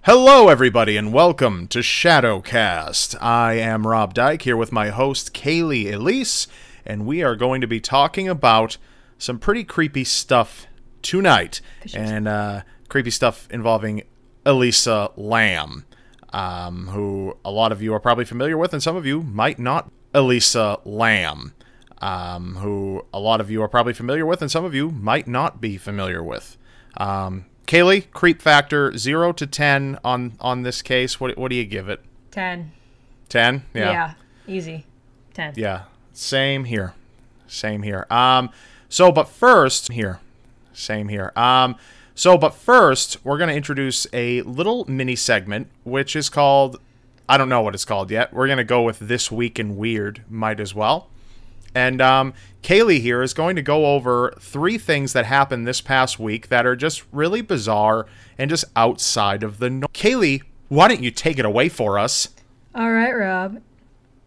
Hello, everybody, and welcome to ShadowCast. I am Rob Dyke here with my host, Cayliegh, Elise, and we are going to be talking about some pretty creepy stuff tonight, and creepy stuff involving Elisa Lamb, who a lot of you are probably familiar with, and some of you might not. Elisa Lamb, who a lot of you are probably familiar with, and some of you might not be familiar with. Cayliegh, creep factor 0 to 10 on this case. What do you give it? 10. 10? Yeah, easy. 10. Yeah, same here. Same here. But first, we're going to introduce a little mini segment, which is called, I don't know what it's called yet. We're going to go with This Week in Weird, might as well. And Cayliegh here is going to go over 3 things that happened this past week that are just really bizarre and just outside of the norm. Cayliegh, why don't you take it away for us? All right, Rob.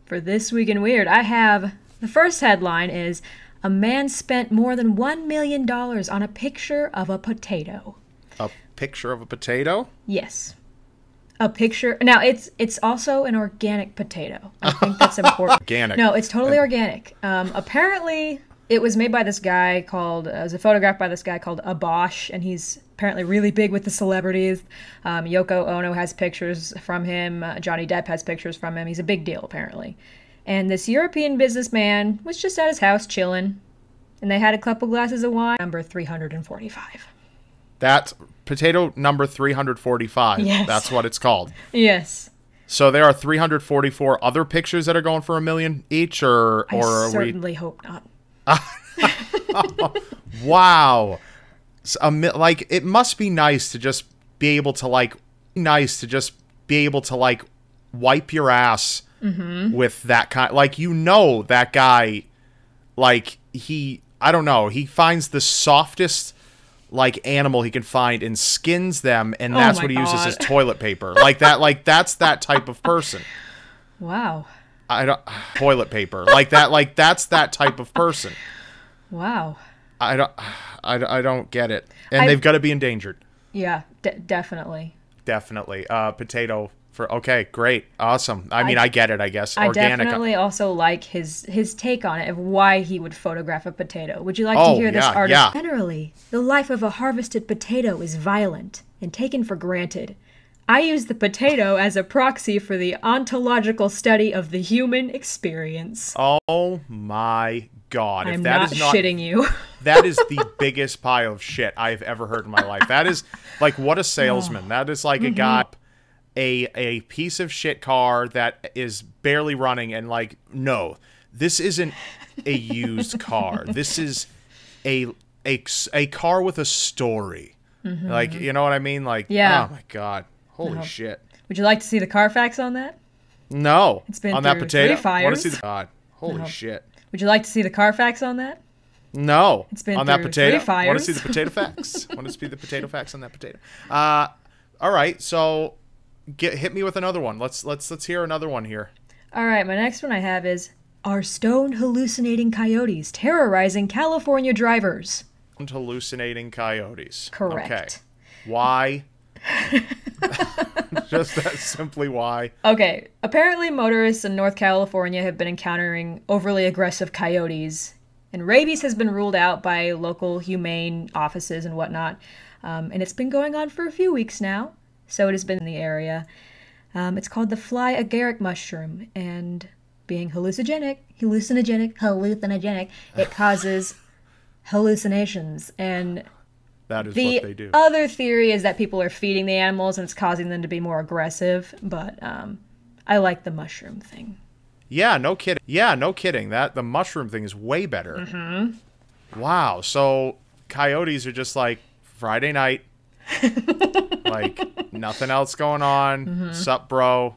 For This Week in Weird, I have the first headline is, a man spent more than $1 million on a picture of a potato. A picture of a potato? Yes. A picture. Now, it's also an organic potato. I think that's important. Organic. No, it's totally organic. Apparently, it was made by this guy called, it was a photograph by this guy called Abosh, and he's apparently really big with the celebrities. Yoko Ono has pictures from him. Johnny Depp has pictures from him. He's a big deal, apparently. And this European businessman was just at his house chilling, and they had a couple glasses of wine. Number 345. That's potato number 345. Yes. That's what it's called. Yes. So there are 344 other pictures that are going for $1 million each, or I certainly hope not. Wow. Like, it must be nice to just be able to wipe your ass with that kind. Like, that guy, like, I don't know, he finds the softest animal he can find and skins them, and that's what he uses as toilet paper. That's that type of person. Wow. Toilet paper. That's that type of person. Wow. I don't get it. And they've got to be endangered. Yeah, definitely. Definitely. Potato for, okay, great. Awesome. I get it, I guess. I Organic. definitely also like his take on it, of why he would photograph a potato. Would you like to hear this artist? Yeah. Generally, the life of a harvested potato is violent and taken for granted. I use the potato as a proxy for the ontological study of the human experience. Oh my God. I'm not shitting you. That is the biggest pile of shit I've ever heard in my life. That is, like, what a salesman. That is like a guy, a piece of shit car that is barely running, and like, no, this isn't a used car. This is a car with a story. Like, you know what I mean? Like, yeah. Oh my God. Holy shit. Would you like to see the Carfax on that? No. It's been on that potato. 3 fires. I want to see the God. Holy shit. Would you like to see the Carfax on that? No. It's been on that potato. 3 fires. I want to see the potato facts. I want to see the potato facts on that potato. All right, so hit me with another one. Let's hear another one here. All right, my next one I have is, are stoned hallucinating coyotes terrorizing California drivers? Hallucinating coyotes. Correct. Okay. Why? Just that simply why. Okay, apparently motorists in North California have been encountering overly aggressive coyotes, and rabies has been ruled out by local humane offices and whatnot, and it's been going on for a few weeks now, so it has been in the area. It's called the fly agaric mushroom, and being hallucinogenic, it causes hallucinations, and that is what they do. The other theory is that people are feeding the animals and it's causing them to be more aggressive, but I like the mushroom thing. Yeah, no kidding. The mushroom thing is way better. Wow, so coyotes are just like Friday night, like nothing else going on. Sup, bro?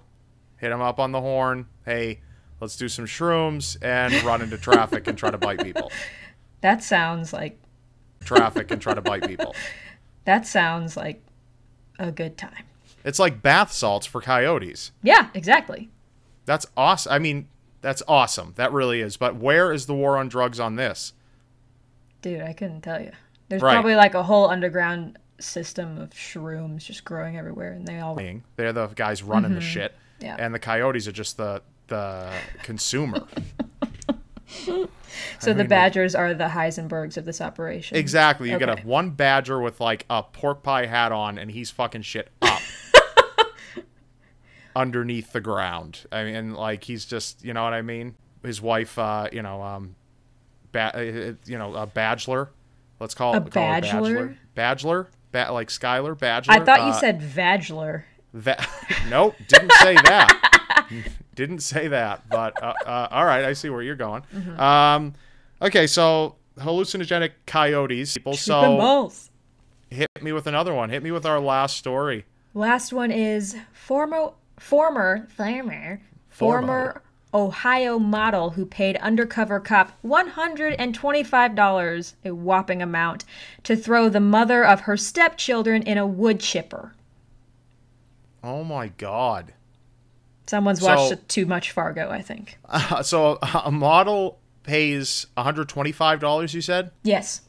Hit him up on the horn. Hey, let's do some shrooms and run into traffic and try to bite people. That sounds like... Traffic and try to bite people. That sounds like a good time. It's like bath salts for coyotes. Yeah, exactly. That's awesome. I mean, that's awesome. That really is. But where is the war on drugs on this? Dude, I couldn't tell you. There's probably like a whole underground system of shrooms just growing everywhere, and they're the guys running the shit, Yeah. and the coyotes are just the consumer. So the badgers are the Heisenbergs of this operation. Exactly. You got one badger with like a pork pie hat on, and he's fucking shit up underneath the ground. I mean, like he's just, you know what I mean? His wife, a badger. Let's call it badger. Badger, like Skylar Badger. I thought you said vagler. Nope, didn't say that. Didn't say that. But all right, I see where you're going. Okay, so hallucinogenic coyotes. People. So balls. Hit me with another one. Hit me with our last story. Last one is former Ohio model who paid undercover cop $125, a whopping amount, to throw the mother of her stepchildren in a wood chipper. Oh my God. Someone's watched too much Fargo, I think. So a model pays $125, you said? Yes.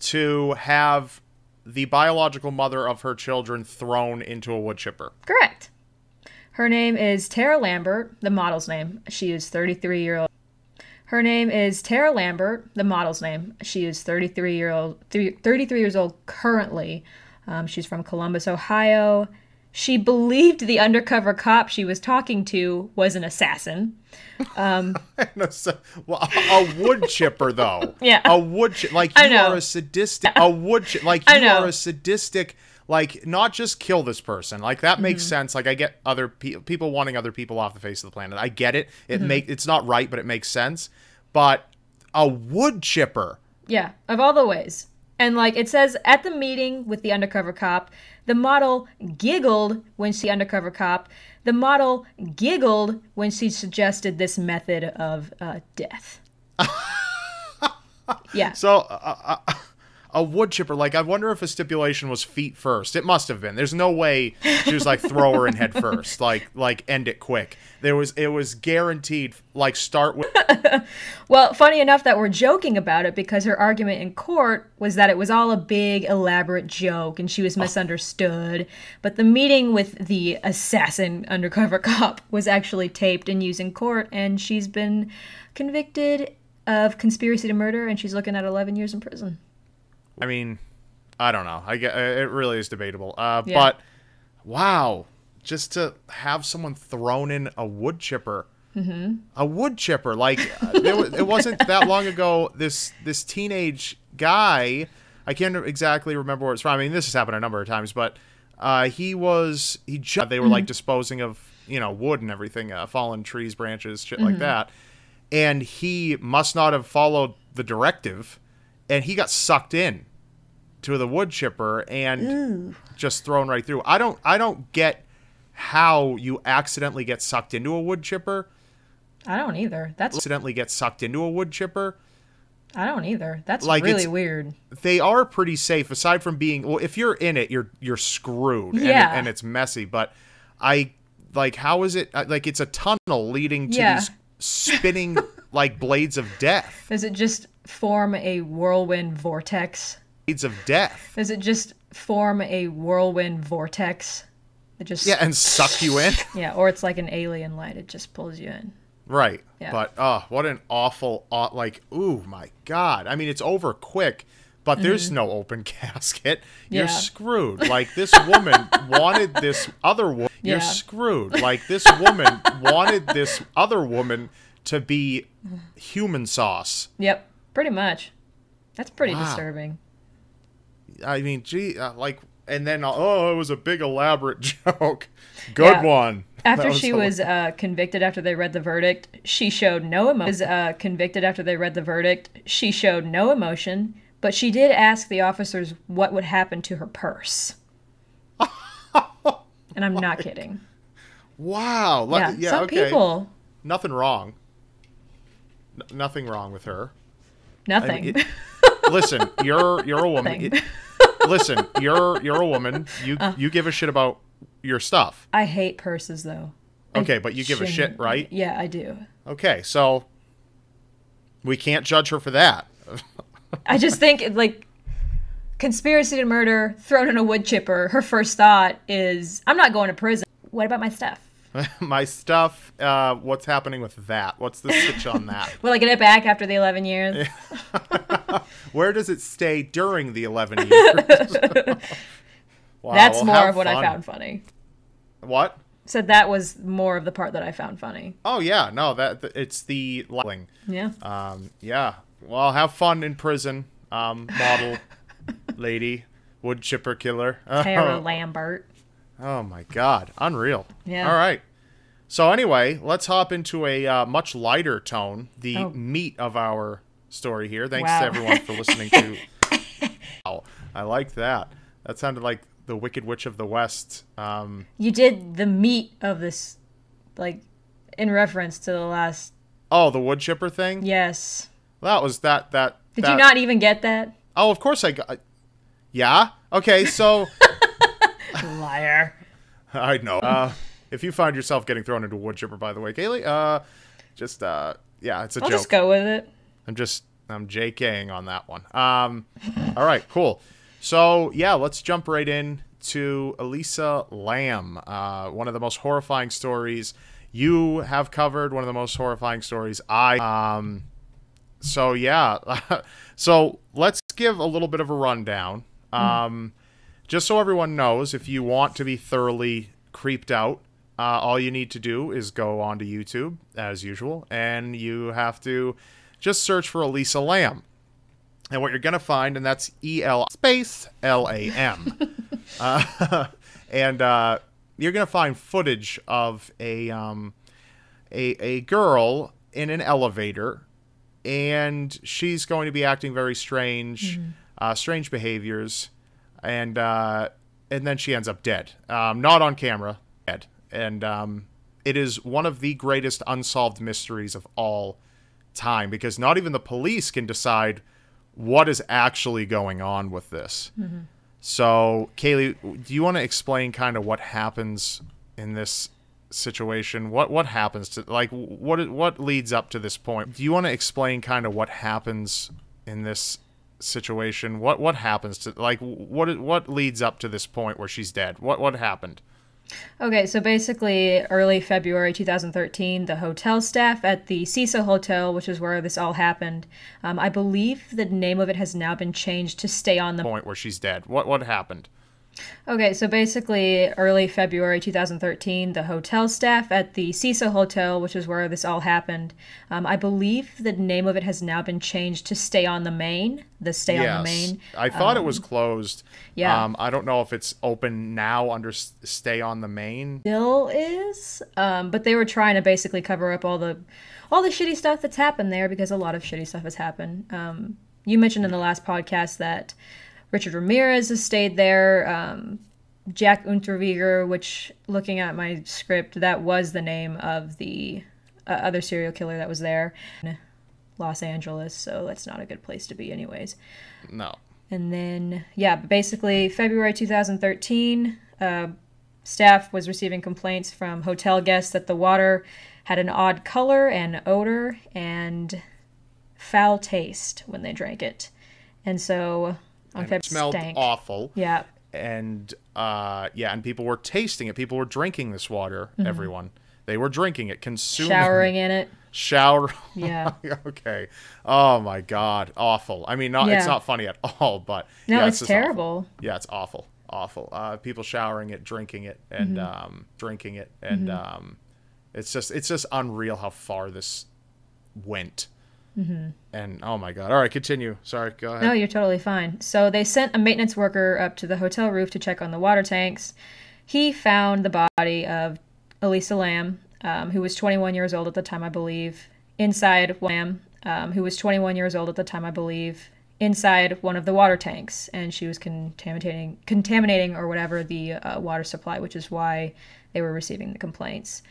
To have the biological mother of her children thrown into a wood chipper. Correct. Her name is Tara Lambert, the model's name. She is 33-year-old. Her name is Tara Lambert, the model's name. She is 33 years old currently. She's from Columbus, Ohio. She believed the undercover cop she was talking to was an assassin. Well, a wood chipper, though. Yeah. A wood chipper. Like, you are a sadistic... A wood chipper. Like, you are a sadistic... Like, not just kill this person. Like, that makes sense. Like, I get other people wanting other people off the face of the planet. I get it. It's not right, but it makes sense. But a wood chipper. Yeah, of all the ways. And, like, it says, at the meeting with the undercover cop, the model giggled when she suggested this method of death. Yeah. So, a wood chipper, like, I wonder if a stipulation was feet first. It must have been. There's no way she was like, throw her in head first. Like end it quick. It was guaranteed, like, start with... Well, funny enough that we're joking about it because her argument in court was that it was all a big, elaborate joke and she was misunderstood. But the meeting with the assassin undercover cop was actually taped and used in court, and she's been convicted of conspiracy to murder, and she's looking at 11 years in prison. I mean, I don't know. It really is debatable. But, wow, just to have someone thrown in a wood chipper. A wood chipper. Like, it wasn't that long ago, this teenage guy, I can't exactly remember where it's from. I mean, this has happened a number of times, but they were, like, disposing of, wood and everything, fallen trees, branches, shit like that. And he must not have followed the directive, and he got sucked in to the wood chipper and just thrown right through. I don't get how you accidentally get sucked into a wood chipper. I don't either. Accidentally get sucked into a wood chipper. I don't either. That's like, really weird. They are pretty safe, aside from being... Well, if you're in it, you're screwed. Yeah. And it's messy. But how is it... Like, it's a tunnel leading to these spinning, like, blades of death. Does it just form a whirlwind vortex? Blades of death. Does it just form a whirlwind vortex? It just... Yeah, and suck you in? Yeah, or it's like an alien light. It just pulls you in. Right. Yeah. But, what an awful, ooh, my God. I mean, it's over quick, but there's no open casket. You're screwed. Like, this woman wanted this other woman. You're screwed. Like, this woman wanted this other woman to be human sauce. Yep, pretty much. That's pretty disturbing. I mean, gee, and then, it was a big elaborate joke. Good one. After she was convicted after they read the verdict, she showed no emotion. She showed no emotion, but she did ask the officers what would happen to her purse. And I'm not kidding. Wow. Some people. Nothing wrong. Nothing wrong with her. Nothing. I mean, listen, you're a woman. Listen, you're a woman. You give a shit about your stuff. I hate purses, though. Okay, but you give a shit, right? Yeah, I do. Okay, so we can't judge her for that. I just think, like, conspiracy to murder, thrown in a wood chipper, her first thought is, I'm not going to prison. What about my stuff? My stuff, what's happening with that? What's the switch on that? Will I get it back after the 11 years? Where does it stay during the 11 years? Wow, That's more of what I found funny. What? Said that was more of the part that I found funny. Oh, yeah. No, it's the... Yeah. Yeah. Well, have fun in prison, model lady, wood chipper killer. Tara Lambert. Oh, my God. Unreal. Yeah. All right. So anyway, let's hop into a much lighter tone, the meat of our story here. Thanks to everyone for listening to... Wow. I like that. That sounded like the Wicked Witch of the West. You did the meat of this, like, in reference to the last... Oh, the wood chipper thing? Yes. That was that... Did you not even get that? Oh, of course I got... Yeah? Okay, so... Liar. I know. If you find yourself getting thrown into a wood chipper, by the way, Cayliegh, yeah, it's a joke. I'll just go with it. I'm JKing on that one. All right, cool. So, yeah, let's jump right in to Elisa Lam, one of the most horrifying stories you have covered, one of the most horrifying stories so, yeah. So, let's give a little bit of a rundown. Just so everyone knows, if you want to be thoroughly creeped out, all you need to do is go onto YouTube, as usual, and you have to just search for Elisa Lam. And what you're going to find, and that's E-L space L-A-M. And you're going to find footage of a girl in an elevator, and she's going to be acting very strange, strange behaviors. And then she ends up dead. Not on camera. Dead. And it is one of the greatest unsolved mysteries of all time, because not even the police can decide what is actually going on with this. So, Cayliegh, do you want to explain kind of what happens in this situation? What happens to, like, what leads up to this point? Do you want to explain kind of what happens in this situation? What happens to, like, what leads up to this point where she's dead? What happened? Okay, so basically early February 2013, the hotel staff at the Cecil Hotel, which is where this all happened, I believe the name of it has now been changed to Stay on the Point where she's dead. What happened? Okay, so basically early February 2013, the hotel staff at the Cecil Hotel, which is where this all happened, I believe the name of it has now been changed to Stay on the Main. The Stay on the Main. I thought it was closed. Yeah. I don't know if it's open now under Stay on the Main. Still is, but they were trying to basically cover up all the shitty stuff that's happened there, because a lot of shitty stuff has happened. You mentioned in the last podcast that Richard Ramirez has stayed there. Jack Unterweger, which, looking at my script, that was the name of the other serial killer that was there in Los Angeles, so that's not a good place to be anyways. No. And then, yeah, basically February 2013, staff was receiving complaints from hotel guests that the water had an odd color and odor and foul taste when they drank it. And so... It smelled awful. Yeah. And and people were tasting it. People were drinking this water, everyone. They were drinking it, consuming showering in it. Yeah. Okay. Oh my God. Awful. I mean, it's not funny at all, but no, yeah, it's terrible. Awful. Yeah, it's awful. Awful. People showering it, drinking it, and drinking it, and it's just unreal how far this went. And oh my God. All right, continue. Sorry, go ahead. No, you're totally fine. So they sent a maintenance worker up to the hotel roof to check on the water tanks. He found the body of Elisa Lam, who was 21 years old at the time, I believe, inside inside one of the water tanks, and she was contaminating or whatever the water supply, which is why they were receiving the complaints.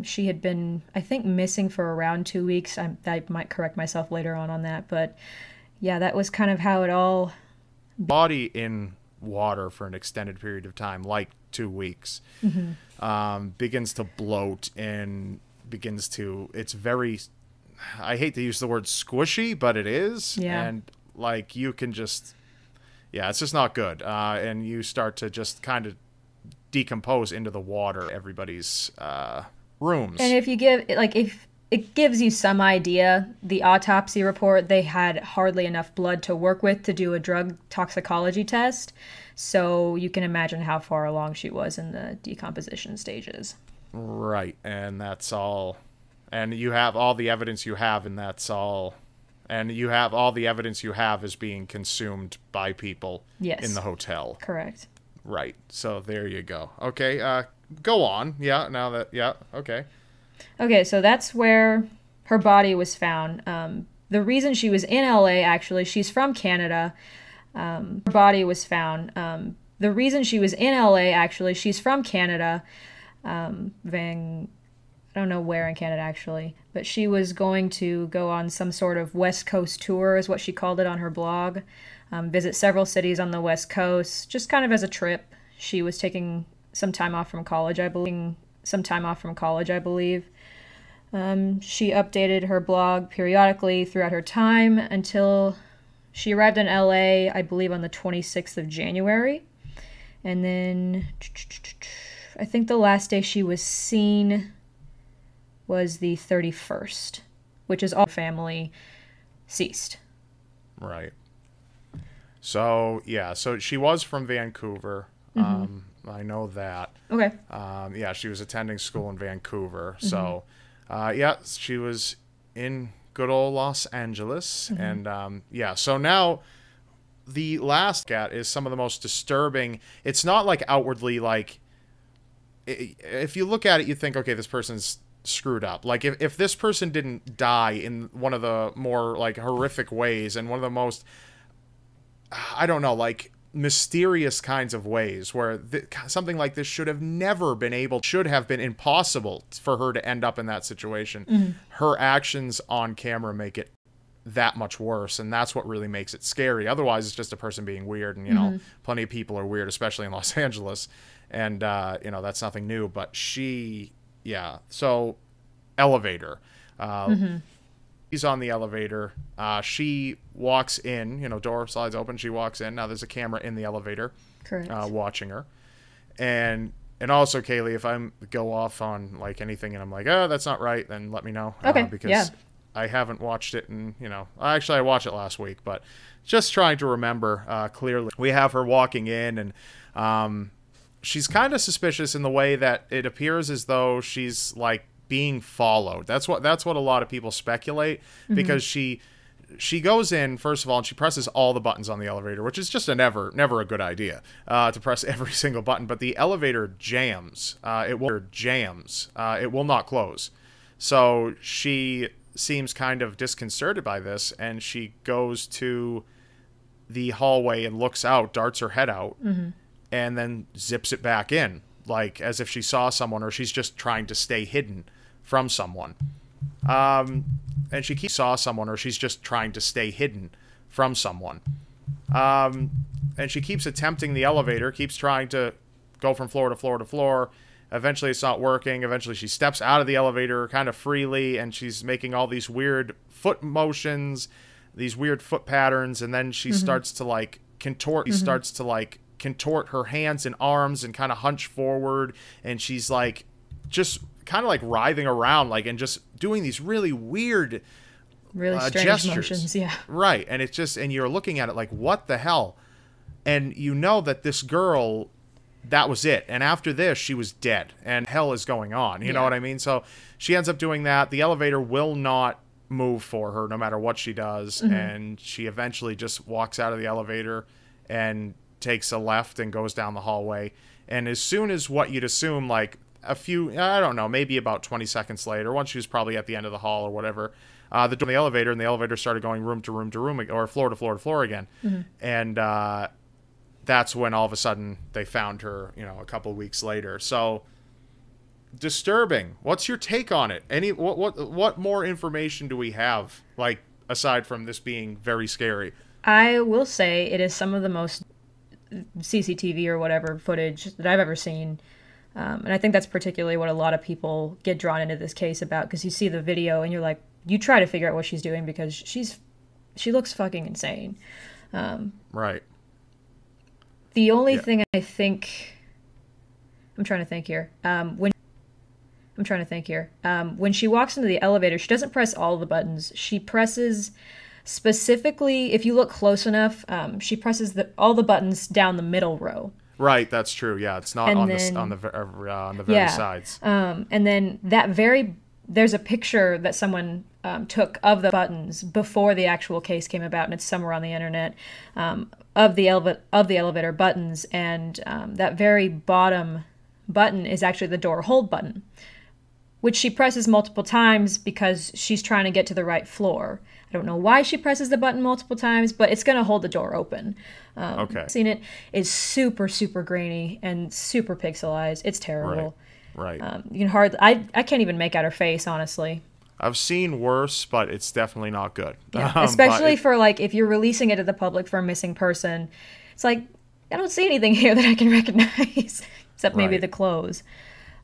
She had been, I think, missing for around 2 weeks. I might correct myself later on that, but yeah, that was kind of how it all... Body in water for an extended period of time, like 2 weeks, begins to bloat and it's very, I hate to use the word squishy, but it is. Yeah. And like, you can just, Yeah, it's just not good. And you start to just kind of decompose into the water, everybody's rooms. And if you give, like, if it gives you some idea, the autopsy report, they had hardly enough blood to work with to do a drug toxicology test. So you can imagine how far along she was in the decomposition stages. Right, and that's all. And you have all the evidence you have, and that's all. And you have all the evidence you have is being consumed by people in the hotel. Correct. Right. So there you go. Okay, go on. Yeah, now that, yeah, okay. Okay, so that's where her body was found. The reason she was in LA, actually, she's from Canada. Her body was found. The reason she was in LA, actually, she's from Canada. I don't know where in Canada, actually, but she was going to go on some sort of West Coast tour, is what she called it on her blog. Visit several cities on the West Coast, just kind of as a trip. She was taking some time off from college, I believe. She updated her blog periodically throughout her time until she arrived in LA, I believe, on the 26th of January. And then I think the last day she was seen was the 31st, which is all family ceased. Right. So, yeah, so she was from Vancouver. I know that. Okay. Yeah, she was attending school in Vancouver. So, yeah, she was in good old Los Angeles. And, yeah, so now the last cat is some of the most disturbing. It's not like outwardly like, if you look at it, you think, okay, this person's screwed up. Like if this person didn't die in one of the more like horrific ways and one of the most, I don't know, like mysterious kinds of ways where something like this should have been impossible for her to end up in that situation. Her actions on camera make it that much worse, and that's what really makes it scary. Otherwise, it's just a person being weird, and you know, plenty of people are weird, especially in Los Angeles, and you know, that's nothing new. But so elevator. He's on the elevator. She walks in, you know, door slides open. She walks in. Now there's a camera in the elevator. Correct. Watching her. And also, Cayliegh, if I go off on like anything and I'm like, oh, that's not right, then let me know. Okay. Because I haven't watched it, and you know, actually I watched it last week, but just trying to remember clearly. We have her walking in, and she's kind of suspicious in the way that it appears as though she's like being followed. That's what a lot of people speculate, because she goes in first of all and she presses all the buttons on the elevator, which is just never a good idea to press every single button. But the elevator jams. It will not close. So she seems kind of disconcerted by this, and she goes to the hallway and looks out, darts her head out, and then zips it back in, like as if she saw someone or she's just trying to stay hidden from someone. And she keeps saw someone or she's just trying to stay hidden from someone. And she keeps attempting the elevator, keeps trying to go from floor to floor to floor. Eventually it's not working. Eventually she steps out of the elevator kind of freely, and she's making all these weird foot motions, these weird foot patterns, and then she starts to like contort. She starts to like contort her hands and arms and kind of hunch forward, and she's like just kind of like writhing around, like, and just doing these really weird, really strange gestures. motions. Yeah. Right. And it's just, and you're looking at it like, what the hell? And you know that this girl, that was it. And after this, she was dead, and hell is going on. You know what I mean? So she ends up doing that. The elevator will not move for her no matter what she does. And she eventually just walks out of the elevator and takes a left and goes down the hallway. And as soon as what you'd assume, like a few, I don't know, maybe about 20 seconds later, once she was probably at the end of the hall or whatever, the door in the elevator, and the elevator started going room to room to room, or floor to floor to floor again. And that's when all of a sudden they found her, you know, a couple weeks later. So disturbing. What's your take on it? What more information do we have, like, aside from this being very scary? I will say it is some of the most CCTV or whatever footage that I've ever seen. And I think that's particularly what a lot of people get drawn into this case about, because you see the video and you're like, you try to figure out what she's doing, because she looks fucking insane. Right. The only Yeah. thing I think, I'm trying to think here. When she walks into the elevator, she doesn't press all the buttons. She presses specifically, if you look close enough, she presses all the buttons down the middle row. Right, that's true. Yeah, it's not And on then, the very sides. And then there's a picture that someone took of the buttons before the actual case came about, and it's somewhere on the internet, of the elevator buttons, and that very bottom button is actually the door hold button, which she presses multiple times because she's trying to get to the right floor. I don't know why she presses the button multiple times, but it's going to hold the door open. Okay. Seen it is super, super grainy and super pixelized. It's terrible. Right. You can I can't even make out her face, honestly. I've seen worse, but it's definitely not good. Yeah. Especially for like if you're releasing it to the public for a missing person. It's like, I don't see anything here that I can recognize, except maybe Right. the clothes.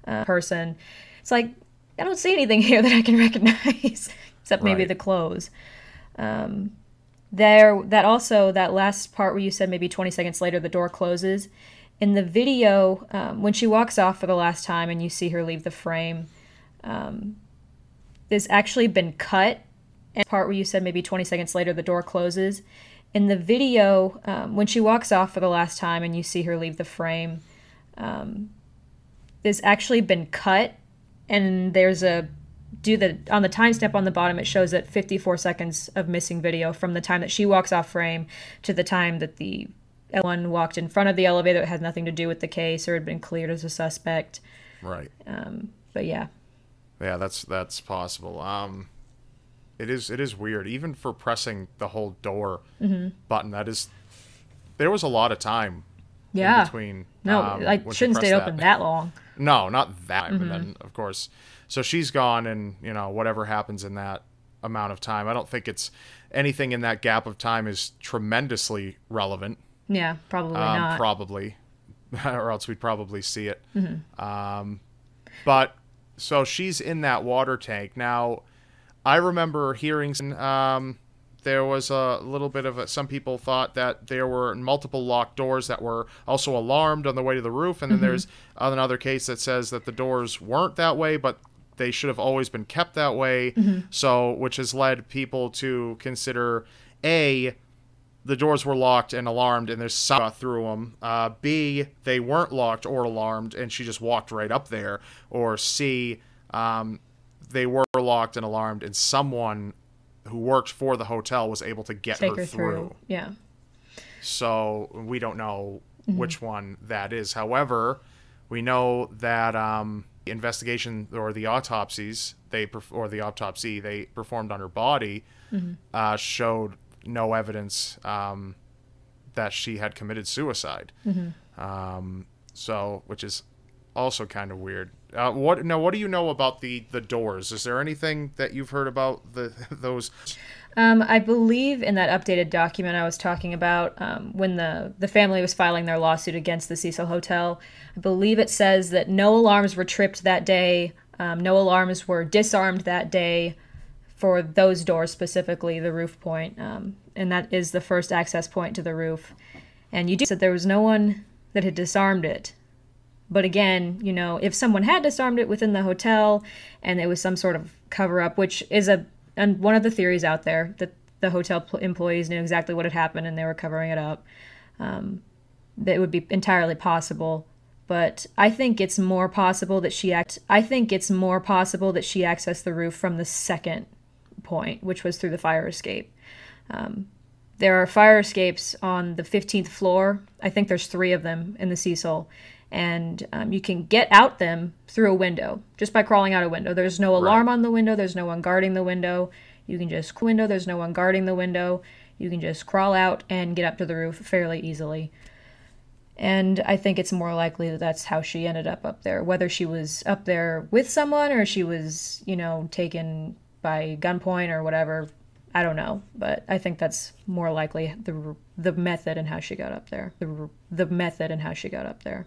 Person. It's like, I don't see anything here that I can recognize, except maybe Right. the clothes. That last part where you said maybe 20 seconds later the door closes. In the video, when she walks off for the last time and you see her leave the frame, there's actually been cut. And part where you said maybe 20 seconds later the door closes. In the video, when she walks off for the last time and you see her leave the frame, there's actually been cut, and there's on the timestamp on the bottom, it shows that 54 seconds of missing video from the time that she walks off frame to the time that the one walked in front of the elevator that had nothing to do with the case or had been cleared as a suspect. Right. But yeah. Yeah, that's possible. It is weird, even for pressing the whole door button. There was a lot of time. Yeah. In between. No, I when she shouldn't stay pressed open that long. No, not that. And then, of course, so she's gone, and whatever happens in that amount of time, I don't think it's anything in that gap of time is tremendously relevant. Yeah, probably not. Probably, or else we'd probably see it. But so she's in that water tank now. I remember hearing there was a little bit of some people thought that there were multiple locked doors that were also alarmed on the way to the roof, and then there's another case that says that the doors weren't that way, but they should have always been kept that way. So, which has led people to consider A, the doors were locked and alarmed, and there's someone got through them. B, they weren't locked or alarmed, and she just walked right up there. Or C, they were locked and alarmed, and someone who worked for the hotel was able to get Take her through. Yeah. So we don't know which one that is. However, we know that the investigation or the autopsies they performed on her body showed no evidence that she had committed suicide. So, which is also kind of weird. What do you know about the doors? Is there anything that you've heard about those? I believe in that updated document I was talking about, when the family was filing their lawsuit against the Cecil Hotel, I believe it says that no alarms were tripped that day, no alarms were disarmed that day for those doors specifically, the roof point, and that is the first access point to the roof. And you said there was no one that had disarmed it. But again, if someone had disarmed it within the hotel and it was some sort of cover-up, which is one of the theories out there, that the hotel employees knew exactly what had happened and they were covering it up, that would be entirely possible. But I think it's more possible that she accessed the roof from the second point, which was through the fire escape. There are fire escapes on the 15th floor. I think there's 3 of them in the Cecil. And you can get out them through a window, just by crawling out a window. There's no alarm on the window. There's no one guarding the window. There's no one guarding the window. You can just crawl out and get up to the roof fairly easily. And I think it's more likely that that's how she ended up there. Whether she was up there with someone or she was, taken by gunpoint or whatever, I don't know. But I think that's more likely the method and how she got up there. The method and how she got up there.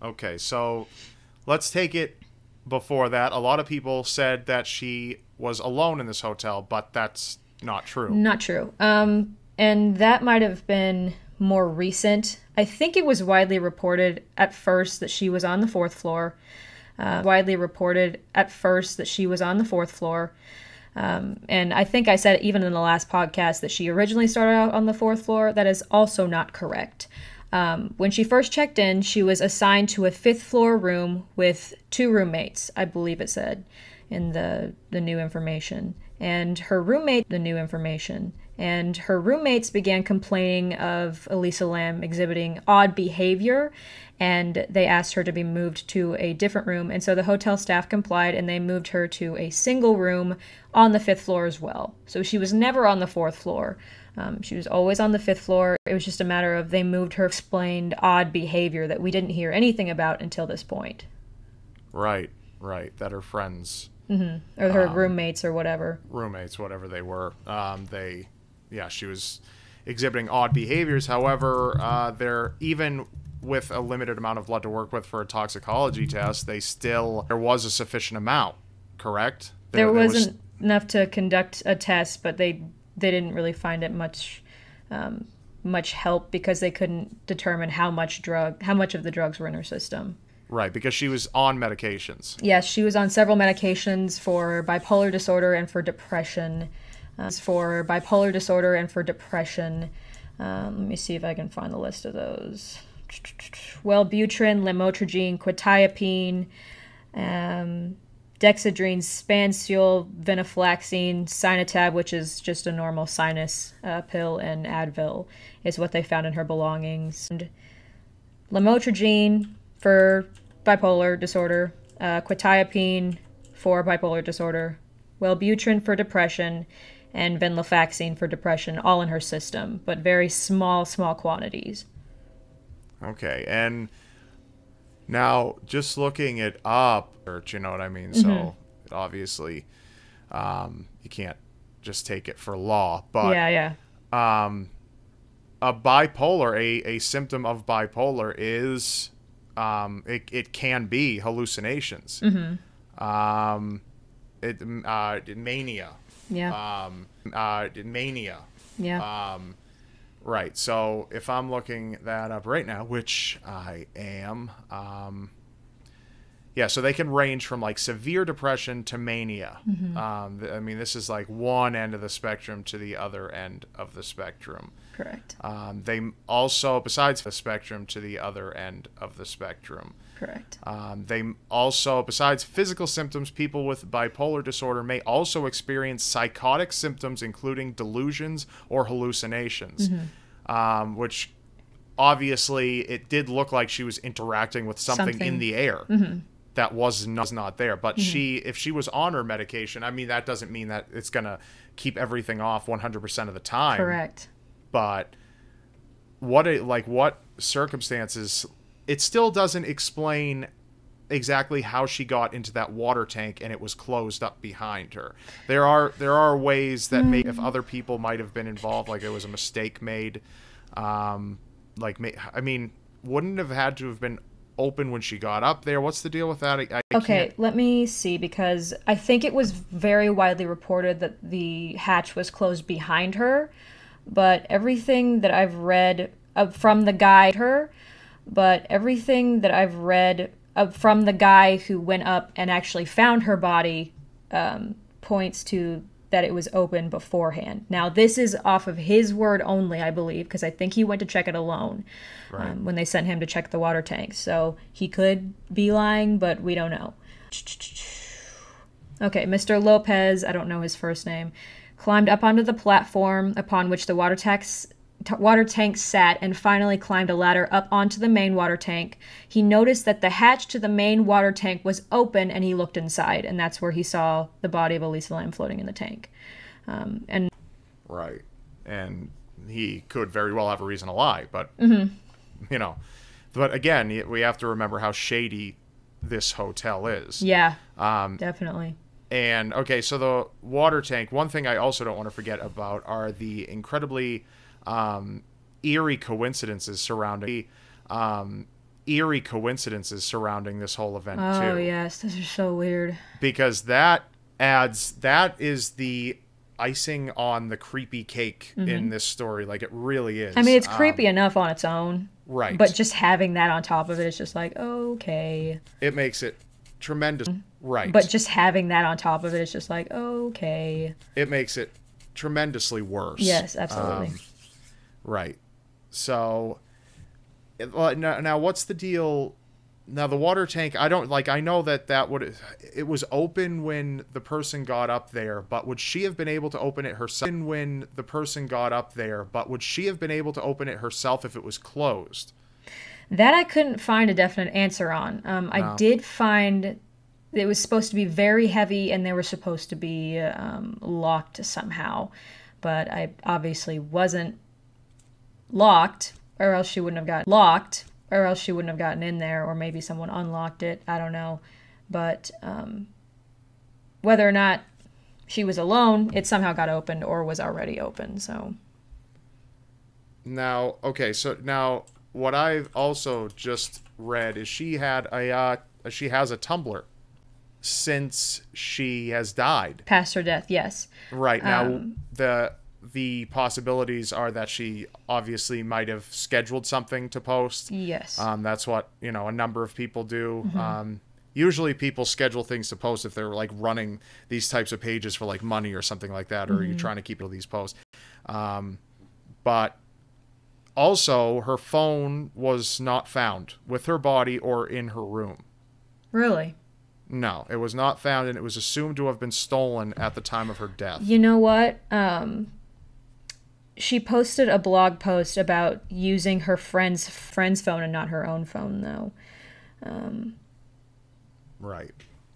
Okay, so let's take it before that. A lot of people said that she was alone in this hotel, but that's not true. Not true. And that might have been more recent. I think it was widely reported at first that she was on the fourth floor. Widely reported at first that she was on the fourth floor. And I think I said even in the last podcast that she originally started out on the fourth floor. That is also not correct. When she first checked in, she was assigned to a fifth floor room with 2 roommates, I believe it said in the new information. And her roommates began complaining of Elisa Lam exhibiting odd behavior, and they asked her to be moved to a different room. And so the hotel staff complied, and they moved her to a single room on the 5th floor as well. So she was never on the 4th floor. She was always on the 5th floor. It was just a matter of they moved her, explained odd behavior that we didn't hear anything about until this point. Right. That her friends... Mm-hmm. Or her roommates or whatever. Roommates, whatever they were. She was exhibiting odd behaviors. However, even with a limited amount of blood to work with for a toxicology test, there was a sufficient amount, correct? There wasn't enough to conduct a test, but they didn't really find it much help because they couldn't determine how much of the drugs were in her system. Right, because she was on medications. Yes, she was on several medications for bipolar disorder and for depression. Let me see if I can find the list of those. Wellbutrin, lamotrigine, quetiapine, dexedrine, spansiol, venlafaxine, Sinutab, which is just a normal sinus pill, and Advil is what they found in her belongings. And lamotrigine for bipolar disorder, quetiapine for bipolar disorder, Wellbutrin for depression, and venlafaxine for depression, all in her system, but very small quantities. Okay, and now just looking it up, you know what I mean? Mm-hmm. So obviously you can't just take it for law, but yeah. A symptom of bipolar is it can be hallucinations. Mm-hmm. Mania. Yeah. Mania. Yeah. Right. So if I'm looking that up right now, which I am, so they can range from like severe depression to mania. Mm-hmm. I mean, this is like one end of the spectrum to the other end of the spectrum. Correct. They also, besides the spectrum to the other end of the spectrum. Correct. They also, besides physical symptoms, people with bipolar disorder may also experience psychotic symptoms, including delusions or hallucinations, Mm-hmm. which obviously it did look like she was interacting with something in the air. Mm-hmm. That was not there. But Mm-hmm. if she was on her medication, I mean, that doesn't mean that it's going to keep everything off 100% of the time. Correct. But what circumstances, it still doesn't explain exactly how she got into that water tank and it was closed up behind her. There are ways that if other people might have been involved, like it was a mistake made, I mean, wouldn't have had to have been open when she got up there. What's the deal with that? Okay, let me see, because I think it was very widely reported that the hatch was closed behind her, but everything that I've read from the guy who went up and actually found her body points to that it was open beforehand. Now, this is off of his word only, I believe, because I think he went to check it alone when they sent him to check the water tank. So he could be lying, but we don't know. Okay, Mr. Lopez, I don't know his first name, climbed up onto the platform upon which the water tank sat and finally climbed a ladder up onto the main water tank. He noticed that the hatch to the main water tank was open and he looked inside, and that's where he saw the body of Elisa Lam floating in the tank. Right. And he could very well have a reason to lie, but, but again, we have to remember how shady this hotel is. Yeah, definitely. And, okay, so the water tank, one thing I also don't want to forget about are the incredibly eerie coincidences surrounding this whole event too. Oh yes, those are so weird. Because that is the icing on the creepy cake in this story. Like, it really is. I mean, it's creepy enough on its own. Right. But just having that on top of it is just like, okay. It makes it tremendous. Right. But just having that on top of it is just like, okay. It makes it tremendously worse. Yes, absolutely. Right. So, now what's the deal? Now the water tank, I know it was open when the person got up there, but would she have been able to open it herself when the person got up there, but would she have been able to open it herself if it was closed? That I couldn't find a definite answer on. No. I did find it was supposed to be very heavy and they were supposed to be locked somehow, but I obviously wasn't locked, or else she wouldn't have gotten in there, or maybe someone unlocked it. I don't know. But whether or not she was alone, it somehow got opened or was already open. So now, okay, so now what I've also just read is she has a Tumblr since she has died. Past her death, yes. Right. Now the possibilities are that she obviously might have scheduled something to post. Yes. That's what, a number of people do. Usually people schedule things to post if they're like running these types of pages for like money or something like that, or you're trying to keep all these posts. But also her phone was not found with her body or in her room. Really? No, it was not found, and it was assumed to have been stolen at the time of her death. You know what? She posted a blog post about using her friend's phone and not her own phone, though. Right.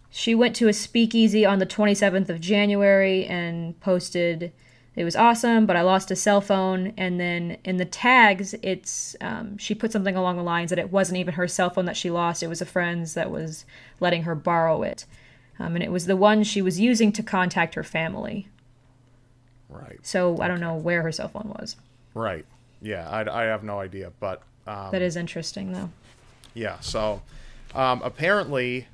She went to a speakeasy on the 27th of January and posted, "It was awesome, but I lost a cell phone." And then in the tags, she put something along the lines that it wasn't even her cell phone that she lost. It was a friend's that was letting her borrow it. And it was the one she was using to contact her family. Right. So I don't know where her cell phone was. Right. Yeah, I have no idea, but... that is interesting, though. Yeah, so apparently,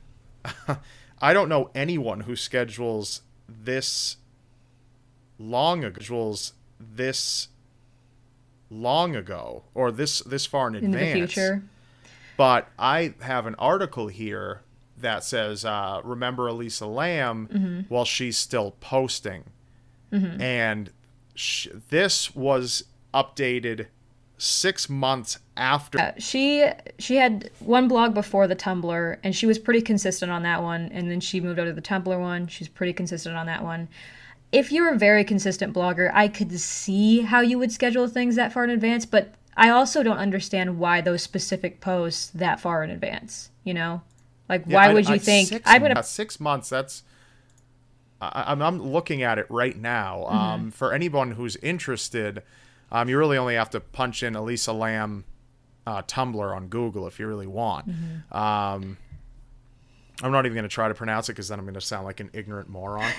I don't know anyone who schedules this long ago, or this far in advance. In the future. But I have an article here that says, remember Elisa Lam while she's still posting. And this was updated 6 months after. She had one blog before the Tumblr, and she was pretty consistent on that one. And then she moved over to the Tumblr one. She's pretty consistent on that one. If you're a very consistent blogger, I could see how you would schedule things that far in advance, but I also don't understand why those specific posts that far in advance, Like, why would you think... 6 months, that's... I'm looking at it right now. For anyone who's interested, you really only have to punch in Elisa Lam Tumblr on Google if you really want. I'm not even going to try to pronounce it because then I'm going to sound like an ignorant moron.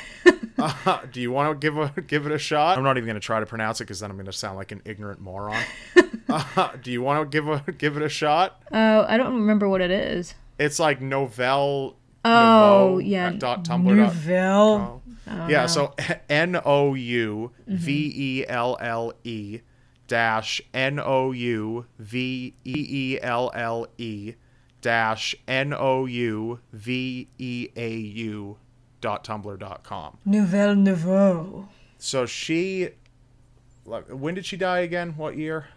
Do you want to give it a shot? I'm not even going to try to pronounce it because then I'm going to sound like an ignorant moron. Do you want to give it a shot? Oh, I don't remember what it is. It's like Novell. Oh, yeah. .tumblr. Novell. Yeah, so NOUVELLE dash NOUVEELLE dash NOUVEAU.tumblr.com. Nouvelle Nouveau. So when did she die again? What year?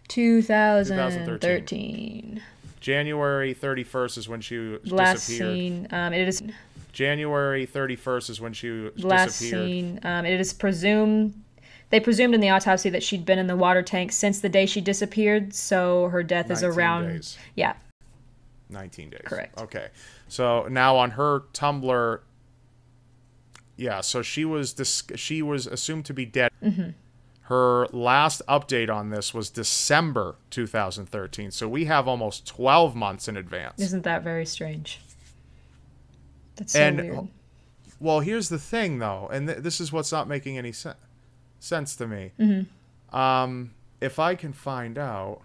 2013. January 31st is when she last disappeared. Seen, it is January 31st is when she last disappeared. Seen, it is presumed. They presumed in the autopsy that she'd been in the water tank since the day she disappeared, so her death is around... days. Yeah. 19 days. Correct. Okay. So now on her Tumblr, yeah, so she was assumed to be dead. Her last update on this was December 2013, so we have almost 12 months in advance. Isn't that very strange? That's so weird. Well, here's the thing, though, and this is what's not making any sense to me. If I can find out...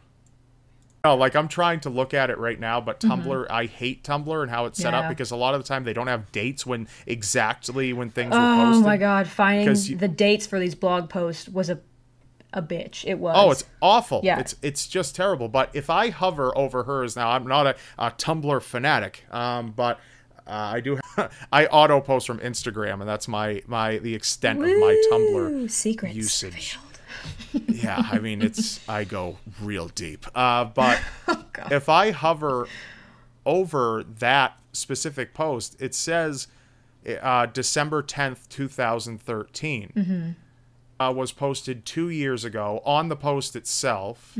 No, like I'm trying to look at it right now, but Tumblr, I hate Tumblr and how it's set up because a lot of the time they don't have dates when things were posted. Oh my God, finding the dates for these blog posts was a bitch. It was. Oh, it's awful. Yeah. It's just terrible. But if I hover over hers now, I'm not a Tumblr fanatic, but I do. I auto post from Instagram, and that's the extent of my Tumblr secrets usage. revealed. Yeah, I mean I go real deep. But Oh, God. if I hover over that specific post, it says December 10th, 2013. Was posted 2 years ago. On the post itself,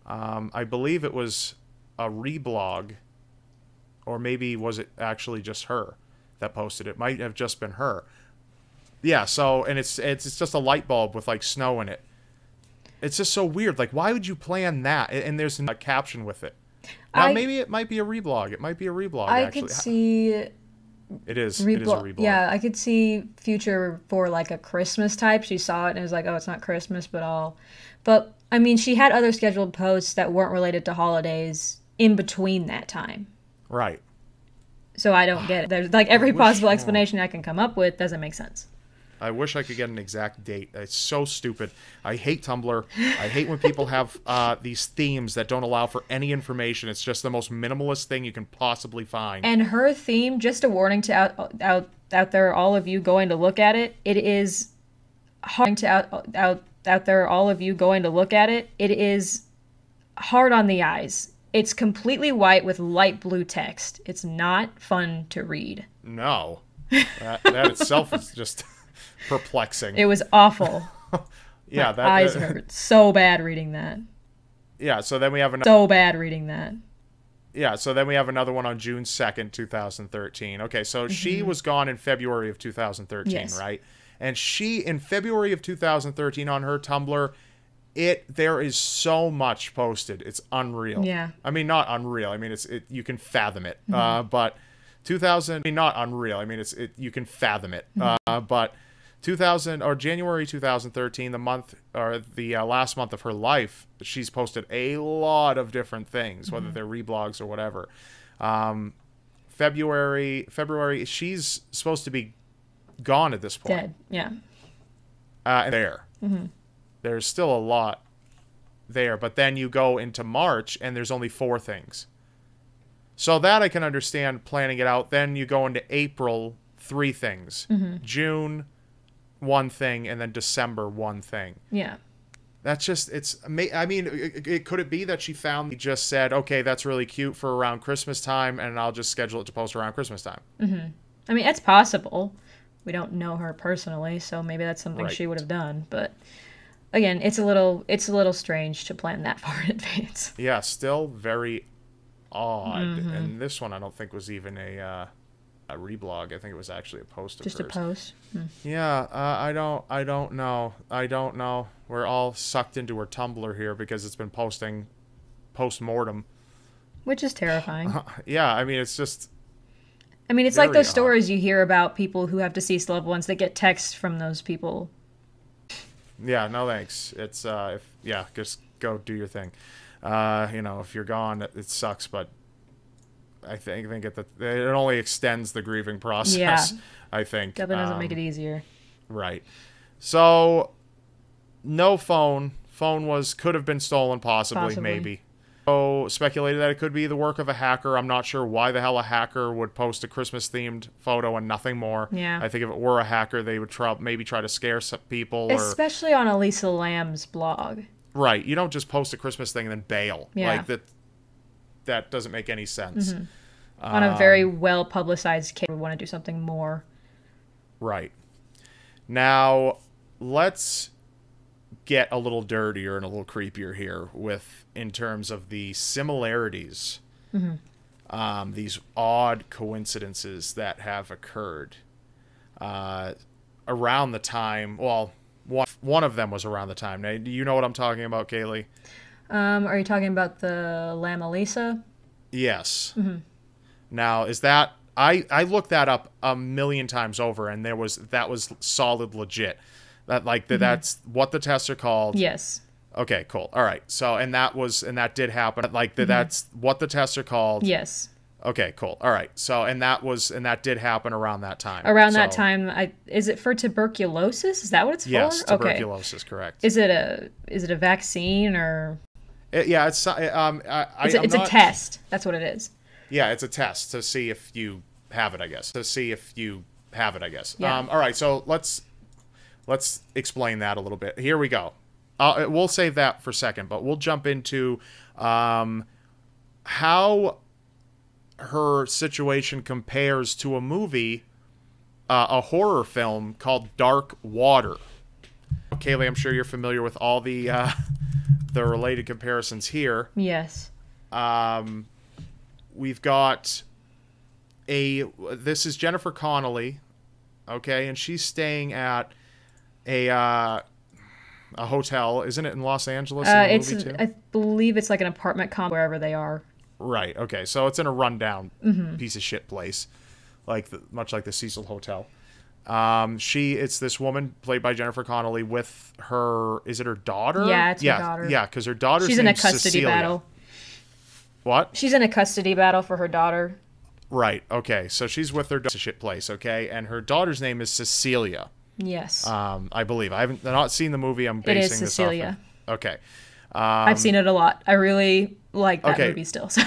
I believe it was a reblog, or maybe was it actually just her that posted it? Might have just been her. Yeah. So, and it's just a light bulb with like snow in it. It's just so weird. Like, why would you plan that? And there's a caption with it. Now, maybe it might be a reblog. It might be a reblog. I actually. could see. It is a reblog. Yeah, I could see future for like a Christmas type. She saw it and was like, "Oh, it's not Christmas, but I mean, she had other scheduled posts that weren't related to holidays in between that time." Right. So I don't get it. There's like every possible explanation I can come up with doesn't make sense. I wish I could get an exact date. It's so stupid. I hate Tumblr. I hate when people have these themes that don't allow for any information. It's just the most minimalist thing you can possibly find. And her theme, just a warning to out there, all of you going to look at it. It is hard to out there, all of you going to look at it. It is hard on the eyes. It's completely white with light blue text. It's not fun to read. No, that itself is just perplexing. It was awful. Yeah, my eyes hurt so bad reading that. Yeah, so then we have so bad reading that. Yeah, so then we have another one on June 2nd, 2013. Okay, so she was gone in February of 2013, Yes. right? And she, in February of 2013 on her Tumblr, there is so much posted. It's unreal. Yeah. I mean, not unreal. I mean, you can fathom it. But not unreal. I mean, you can fathom it. But January 2013, the month or the last month of her life, she's posted a lot of different things, whether they're reblogs or whatever. February, she's supposed to be gone at this point. Dead. Yeah. There's still a lot there, but then you go into March and there's only 4 things. So that I can understand planning it out. Then you go into April, 3 things. June, 1 thing, and then December, 1 thing. Yeah. That's just, I mean, could it be that she just said, okay, that's really cute for around Christmas time, and I'll just schedule it to post around Christmas time? I mean, it's possible. We don't know her personally, so maybe that's something Right. she would have done. But again, it's a little strange to plan that far in advance. Yeah, still very odd. And this one I don't think was even a reblog. I think it was actually a post of Just hers. a post. Yeah, I don't know. We're all sucked into her Tumblr here because it's been posting post-mortem. Which is terrifying. Yeah, I mean, it's just... I mean, it's like those odd. stories you hear about people who have deceased loved ones that get texts from those people. Yeah, no thanks. It's, just go do your thing. If you're gone, it sucks, but I think it only extends the grieving process, Yeah. I think. Definitely doesn't make it easier. Right. So, no phone. Phone could have been stolen, possibly. Maybe. So, speculated that it could be the work of a hacker. I'm not sure why the hell a hacker would post a Christmas-themed photo and nothing more. Yeah. I think if it were a hacker, they would maybe try to scare some people. Especially on Elisa Lamb's blog. Right. You don't just post a Christmas thing and then bail. Yeah. Like, that doesn't make any sense. On a very well-publicized case, we want to do something more. Right. Now, let's get a little dirtier and a little creepier here in terms of the similarities, these odd coincidences that have occurred around the time. Well, one of them was around the time. Now, do you know what I'm talking about, Cayliegh? Are you talking about the Lamb Elisa? Yes. Now, is that... I looked that up a million times over, and that was solid legit. That's what the tests are called. Yes. Okay, cool. All right. So, and that did happen. That's what the tests are called. Yes. Okay, cool. All right. So, and that did happen around that time. Around that time, is it for tuberculosis? Is that what it's for? Yes, tuberculosis, correct. Is it a vaccine or? Yeah, it's It's a test. That's what it is. Yeah, it's a test to see if you have it, I guess. Yeah. All right, so let's explain that a little bit. Here we go. We'll save that for a second, but we'll jump into how her situation compares to a movie, a horror film called Dark Water. Cayliegh, I'm sure you're familiar with all the related comparisons here. Yes. We've got this is Jennifer Connelly, okay, and she's staying at a hotel, isn't it, in Los Angeles? I believe it's like an apartment complex wherever they are. Right. Okay. So it's in a rundown piece of shit place, much like the Cecil Hotel. It's this woman played by Jennifer Connelly with her. Is it her daughter? Yeah, it's her daughter. Yeah, because her daughter's She's in a name's custody Cecilia. battle. What? She's in a custody battle for her daughter. Right. Okay. So she's with her daughter. Shit place. Okay, and her daughter's name is Cecilia. Yes. I believe I've not seen the movie. I'm basing it is this Cecilia. off of. Okay. I've seen it a lot. I really like that movie still. So.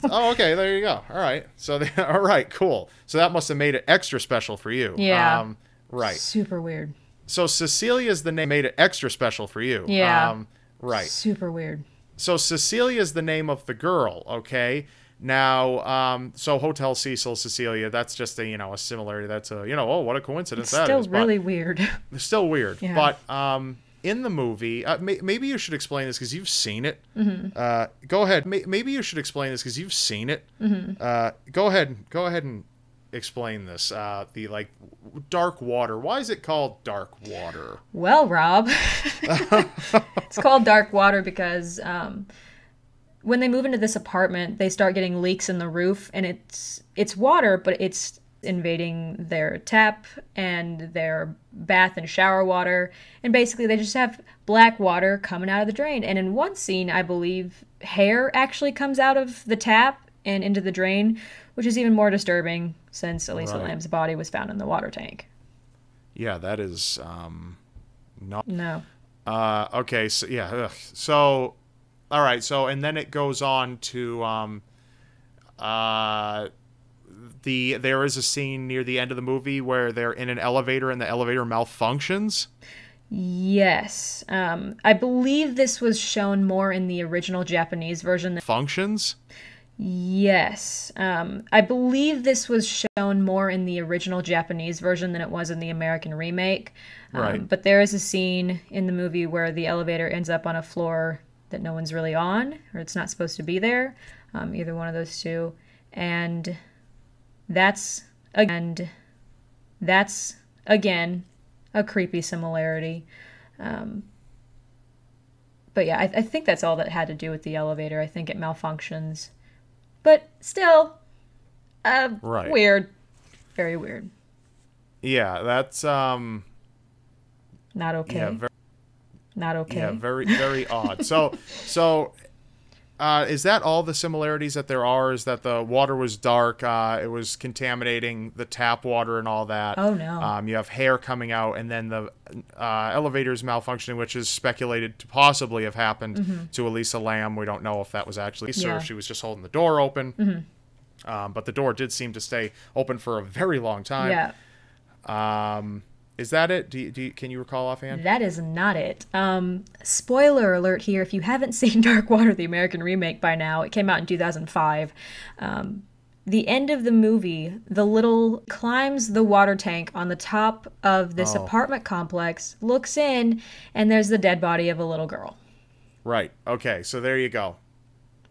Oh, okay. There you go. All right. So, all right. Cool. So that must have made it extra special for you. Yeah. Right. Super weird. So Cecilia's the name made it extra special for you. Yeah. Right. Super weird. So Cecilia's the name of the girl. Okay. Now, so Hotel Cecil, Cecilia. That's just a similarity. That's oh, what a coincidence that is. Still really weird. It's still weird. Yeah. But in the movie, maybe you should explain this because you've seen it. Mm-hmm. Go ahead. Maybe you should explain this because you've seen it. Mm-hmm. Go ahead and explain this. The Dark Water. Why is it called Dark Water? Well, Rob, it's called Dark Water because when they move into this apartment, they start getting leaks in the roof, and it's water, but it's invading their tap and their bath and shower water, and basically they just have black water coming out of the drain. And in one scene, I believe hair actually comes out of the tap and into the drain, which is even more disturbing since Elisa Lam's body was found in the water tank. Yeah, that is not. No. Okay, so yeah, so all right, so and then it goes on to there is a scene near the end of the movie where they're in an elevator and the elevator malfunctions. Yes. I believe this was shown more in the original Japanese version. Functions? Yes. I believe this was shown more in the original Japanese version than it was in the American remake. Right. But there is a scene in the movie where the elevator ends up on a floor that no one's really on, or it's not supposed to be there. Either one of those two. And that's again a creepy similarity. But yeah, I think that's all that had to do with the elevator. I think it malfunctions. But still, weird. Very weird. Yeah, that's not okay. Yeah, not okay. Yeah, very very odd. So is that all the similarities that there are? Is that the water was dark, it was contaminating the tap water and all that? Oh, no. You have hair coming out, and then the elevator's malfunctioning, which is speculated to possibly have happened to Elisa Lam. We don't know if that was actually Elisa or if she was just holding the door open. But the door did seem to stay open for a very long time. Yeah. Is that it? Can you recall offhand? That is not it. Spoiler alert here. If you haven't seen Dark Water, the American remake by now, it came out in 2005. The end of the movie, the little climbs the water tank on the top of this apartment complex, looks in, and there's the dead body of a little girl. Right. Okay, so there you go.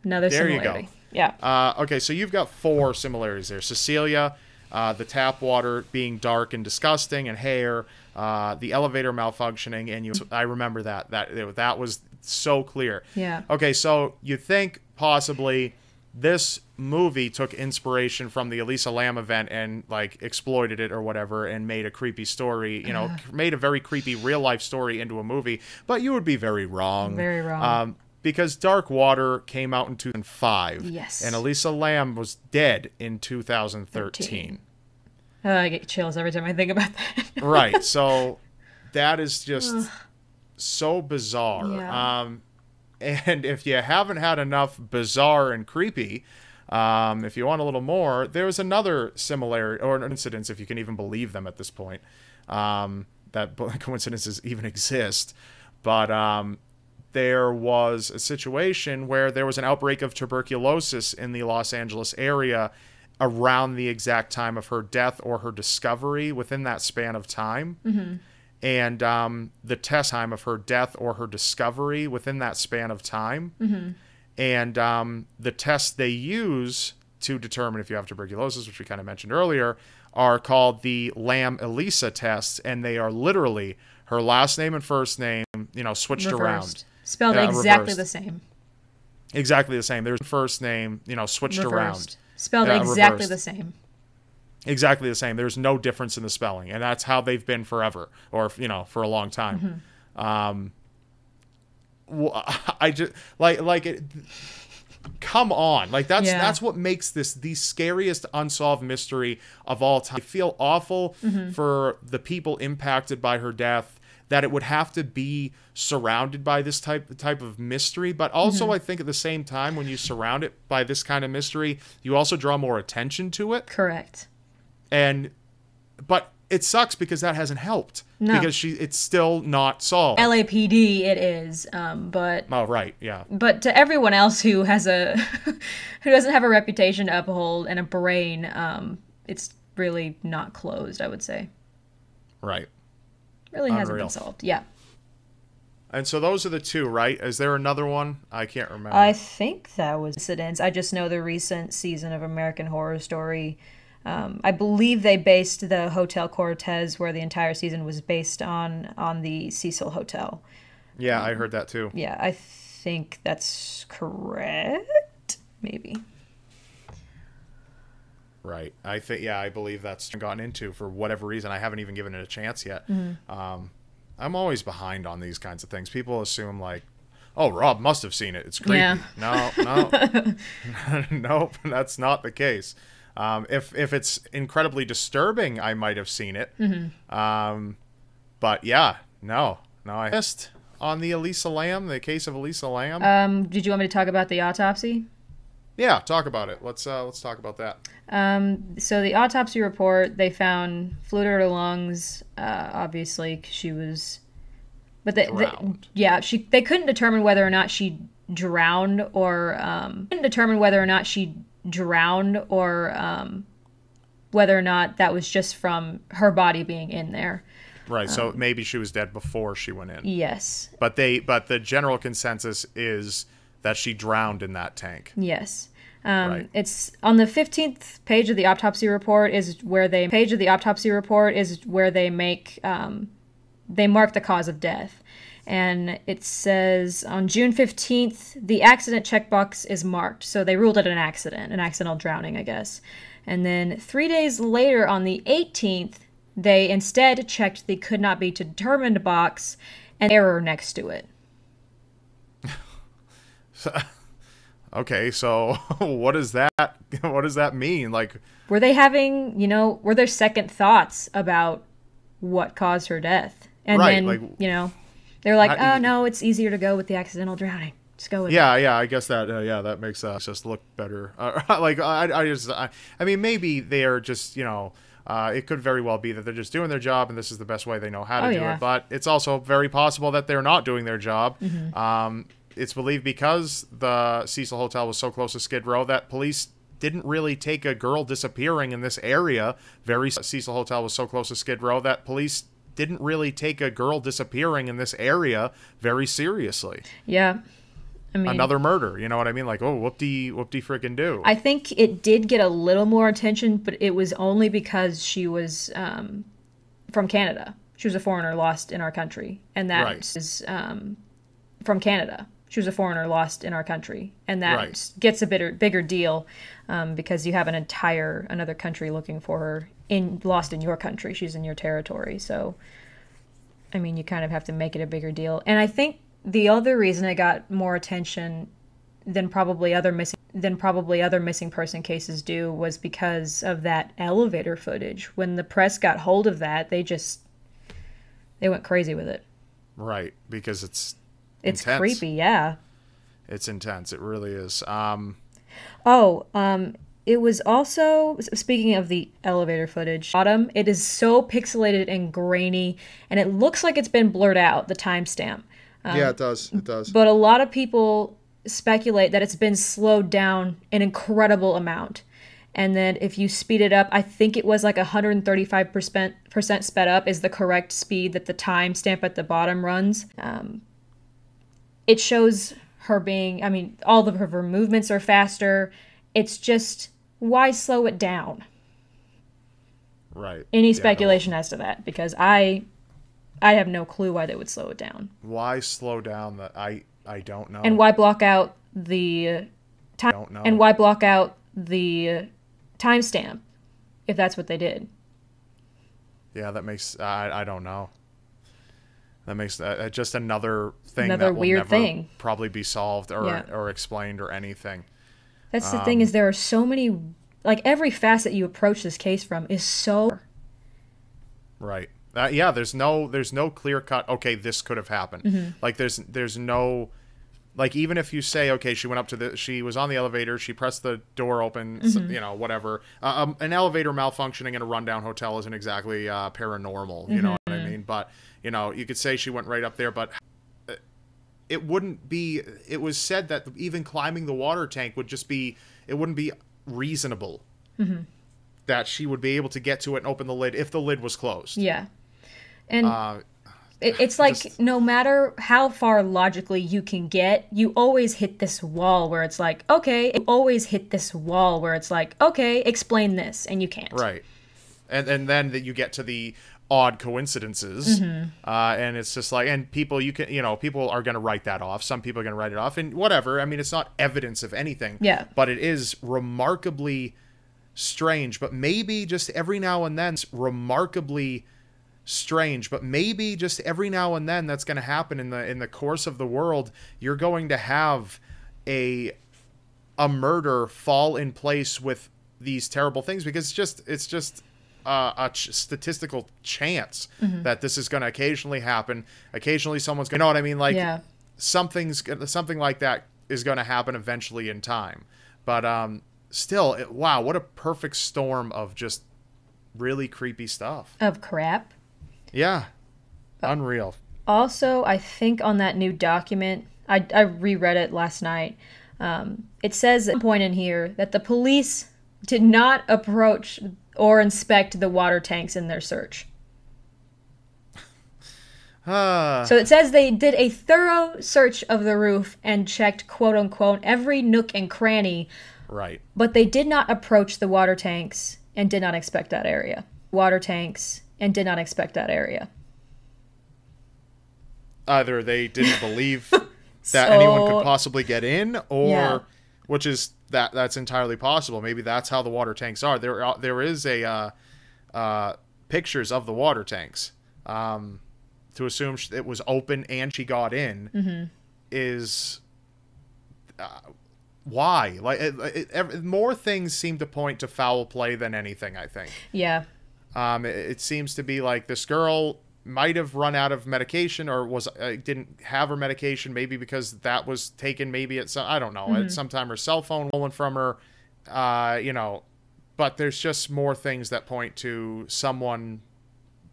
Another similarity. There you go. Yeah. Okay, so you've got 4 similarities there. Cecilia, the tap water being dark and disgusting, and hair, the elevator malfunctioning, and I remember that was so clear. Yeah. Okay, so you think possibly this movie took inspiration from the Elisa Lam event and exploited it or whatever and made a creepy story, made a very creepy real life story into a movie, but you would be very wrong. Very wrong. because Dark Water came out in 2005. Yes. And Elisa Lam was dead in 2013. I get chills every time I think about that. Right. So that is just so bizarre. Yeah. And if you haven't had enough bizarre and creepy, if you want a little more, there's another similarity or incidents, if you can even believe them at this point, that coincidences even exist. But there was a situation where there was an outbreak of tuberculosis in the Los Angeles area around the exact time of her death or her discovery within that span of time. Mm-hmm. And the test time of her death or her discovery within that span of time. Mm-hmm. And the tests they use to determine if you have tuberculosis, which we kind of mentioned earlier, are called the Lam-Elisa tests, and they are literally her last name and first name, switched around. Spelled exactly reversed. the same. Exactly the same. There's first name, switched around. Spelled exactly reversed. the same. Exactly the same. There's no difference in the spelling, and that's how they've been forever, or for a long time. Mm-hmm. I just like it. Come on, that's what makes this the scariest unsolved mystery of all time. I feel awful for the people impacted by her death, that it would have to be surrounded by this type of mystery. But also, I think at the same time, when you surround it by this kind of mystery, you also draw more attention to it. Correct. But it sucks because that hasn't helped. No. Because it's still not solved. LAPD it is, but... Oh, right, yeah. But to everyone else who has who doesn't have a reputation to uphold and a brain, it's really not closed, I would say. Right. Really hasn't been solved, yeah. And so those are the two, right? Is there another one? I can't remember. I think that was incidents. I just know the recent season of American Horror Story. I believe they based the Hotel Cortez, where the entire season was based on the Cecil Hotel. Yeah, I heard that too. Yeah, I think that's correct. Maybe. Right. I believe that's gotten into for whatever reason. I haven't even given it a chance yet. I'm always behind on these kinds of things. People assume oh, Rob must have seen it. It's creepy. Yeah. No. Nope, that's not the case. If it's incredibly disturbing, I might have seen it. But yeah, no, I missed on the Elisa Lam, the case of Elisa Lam. Did you want me to talk about the autopsy? Yeah, talk about it. Let's talk about that. So the autopsy report, they found fluid in her lungs, obviously, 'cause she was... But they couldn't determine whether or not she drowned or whether or not that was just from her body being in there. Right, so maybe she was dead before she went in. Yes. But the general consensus is that she drowned in that tank. Yes. Right. It's on the 15th page of the autopsy report is where they make they mark the cause of death. And it says on June 15th, the accident checkbox is marked. So they ruled it an accidental drowning, I guess. And then 3 days later, on the 18th, they instead checked the could not be determined box and error next to it. Okay, so what does that mean? Were they having, were there second thoughts about what caused her death? And then, they're like, oh, no, it's easier to go with the accidental drowning. Just go with it. Yeah, I guess that, that makes us just look better. I mean, maybe they're just, it could very well be that they're just doing their job and this is the best way they know how to do it. But it's also very possible that they're not doing their job. It's believed because the Cecil Hotel was so close to Skid Row that police didn't really take a girl disappearing in this area. Cecil Hotel was so close to Skid Row that police didn't really take a girl disappearing in this area very seriously. Yeah. I mean, another murder, you know what I mean? Whoop-de freaking do. I think it did get a little more attention, but it was only because she was from Canada. She was a foreigner lost in our country. And that is from Canada. She was a foreigner lost in our country. And that gets a bigger deal because you have another country looking for her lost in your country. She's in your territory. So, I mean, you kind of have to make it a bigger deal. And I think the other reason it got more attention than probably other missing person cases do was because of that elevator footage. When the press got hold of that, they went crazy with it. Right, because it's intense. Creepy, yeah. It's intense. It really is. It was also, speaking of the elevator footage, bottom, it is so pixelated and grainy, and it looks like it's been blurred out, the timestamp. Yeah, it does. It does. But a lot of people speculate that it's been slowed down an incredible amount. And then if you speed it up, I think it was like 135% sped up is the correct speed that the timestamp at the bottom runs. It shows her being, all of her movements are faster. It's just, why slow it down? Right. Any speculation as to that? Because I have no clue why they would slow it down. Why slow down? I don't know. And why block out the time? Don't know. And why block out the timestamp if that's what they did? Yeah, that makes I don't know. That makes just another thing another that will weird never thing probably be solved or explained or anything. That's the thing, is there are so many, like, every facet you approach this case from is so right. Yeah, there's no clear cut. Okay, this could have happened. Mm-hmm. Like there's no, like, even if you say, okay, she was on the elevator, she pressed the door open, mm-hmm. so, whatever. An elevator malfunctioning in a rundown hotel isn't exactly paranormal. You mm-hmm. know what I mean? But you could say she went right up there, but it wouldn't be. It was said that even climbing the water tank wouldn't be reasonable. Mm-hmm. That she would be able to get to it and open the lid if the lid was closed. Yeah. And it's like, no matter how far logically you can get, you always hit this wall where it's like, okay, explain this, and you can't. Right. And then that you get to the odd coincidences, mm-hmm. And it's just like, and people, people are going to write that off. Some people are going to write it off, and whatever. I mean, it's not evidence of anything. Yeah. But it is remarkably strange, but maybe just every now and then, that's going to happen in the course of the world. You're going to have a murder fall in place with these terrible things, because it's just a statistical chance mm-hmm. that this is going to occasionally happen. Occasionally someone's going to, you know what I mean? Like, yeah. something like that is going to happen eventually in time. But still, wow, what a perfect storm of just really creepy stuff. Of crap. Yeah. Unreal. Also, I think on that new document, I reread it last night. It says at a point in here that the police did not approach or inspect the water tanks in their search. So it says they did a thorough search of the roof and checked, quote unquote, every nook and cranny. Right. But they did not approach the water tanks and did not inspect that area. Either they didn't believe that anyone could possibly get in, or yeah. Which is that's entirely possible. Maybe that's how the water tanks are. There is pictures of the water tanks. To assume it was open and she got in mm-hmm. is why? Like more things seem to point to foul play than anything, I think. Yeah. It seems to be like this girl might have run out of medication, or didn't have her medication, maybe because that was taken maybe at I don't know, mm-hmm. at some time her cell phone stolen from her, but there's just more things that point to someone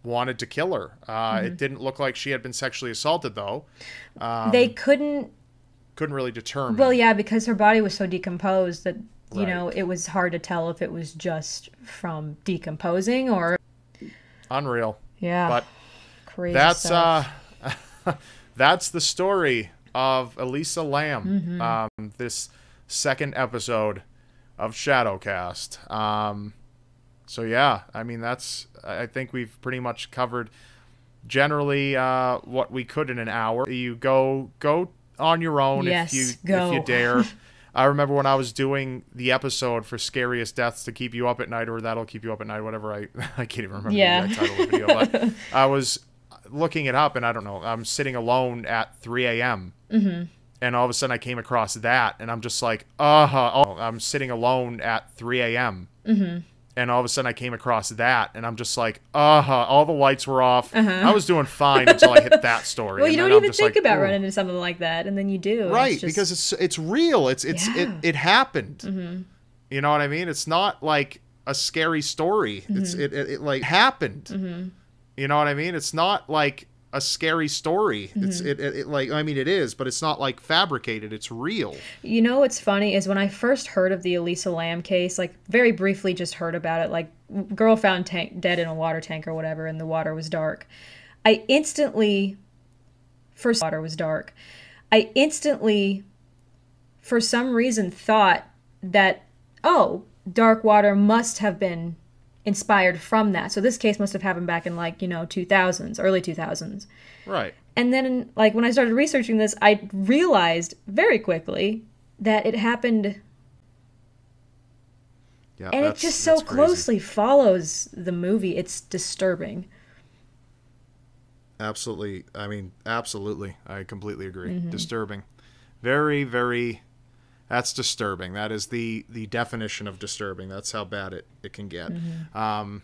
wanted to kill her. Mm-hmm. It didn't look like she had been sexually assaulted, though. They couldn't really determine. Well, yeah, because her body was so decomposed that, right. It was hard to tell if it was just from decomposing or... Unreal. Yeah. But crazy that's stuff. that's the story of Elisa Lam. Mm-hmm. This second episode of ShadowCast. So yeah, I mean, I think we've pretty much covered generally what we could in an hour. You go on your own. Yes, if go. you dare. I remember when I was doing the episode for Scariest Deaths to Keep You Up at Night, or That'll Keep You Up at Night, whatever. I can't even remember yeah. the title of the video, but I was looking it up, and I don't know, I'm sitting alone at 3 a.m. And all of a sudden I came across that, and I'm just like, I'm sitting alone at 3 a.m. And all of a sudden I came across that, and I'm just like, all the lights were off. I was doing fine until I hit that story. Well, you don't even think about running into something like that, and then you do. Right, because it's real. It happened. You know what I mean? It's not like a scary story. It like happened. You know what I mean? It's not like a scary story. It like, I mean, it is, but it's not like fabricated. It's real. You know what's funny is when I first heard of the Elisa Lam case, like very briefly just heard about it, like girl found dead in a water tank or whatever, and the water was dark. I instantly, for some reason, thought that, oh, dark water must have been inspired from that. So this case must have happened back in, like, 2000s, early 2000s. Right. And then, like, when I started researching this, I realized very quickly that it happened. Yeah, and it just so closely follows the movie. It's disturbing. Absolutely. I mean, absolutely. I completely agree. Disturbing. Very, very... That's disturbing. That is the definition of disturbing. That's how bad it can get. Yeah.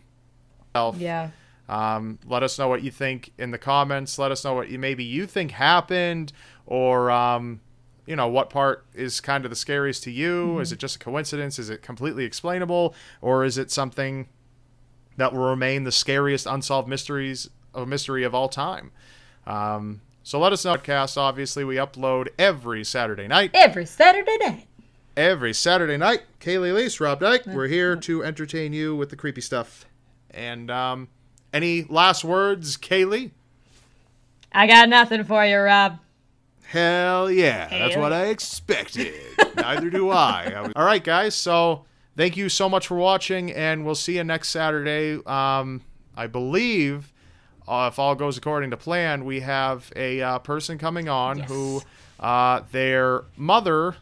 Let us know what you think in the comments. Let us know what maybe you think happened, or what part is kind of the scariest to you. Is it just a coincidence? Is it completely explainable, or is it something that will remain the scariest unsolved mystery of all time? So let us know. Podcast, obviously, we upload every Saturday night. Every Saturday night. Cayliegh, Elise, Rob Dyke. We're here to entertain you with the creepy stuff. And any last words, Cayliegh? I got nothing for you, Rob. Hell yeah. That's what I expected. Neither do I. All right, guys. So thank you so much for watching, and we'll see you next Saturday. I believe... if all goes according to plan, we have a person coming on who their mother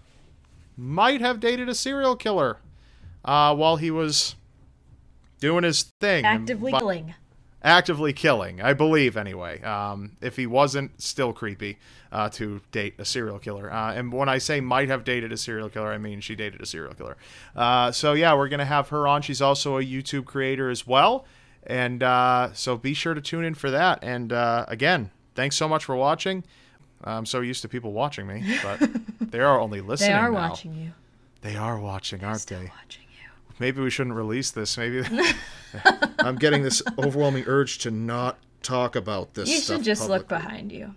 might have dated a serial killer while he was doing his thing. Actively killing, I believe, anyway. If he wasn't, still creepy to date a serial killer. And when I say might have dated a serial killer, I mean she dated a serial killer. So, yeah, we're going to have her on. She's also a YouTube creator as well. And so be sure to tune in for that. And again, thanks so much for watching. I'm so used to people watching me, but they are only listening now. They are watching you. They are watching, aren't they? Watching you. Maybe we shouldn't release this. Maybe I'm getting this overwhelming urge to not talk about this stuff. You should just publicly. look behind you.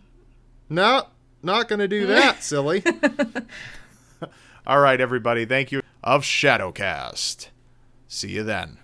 No, not going to do that, silly. All right, everybody. Thank you. Of ShadowCast. See you then.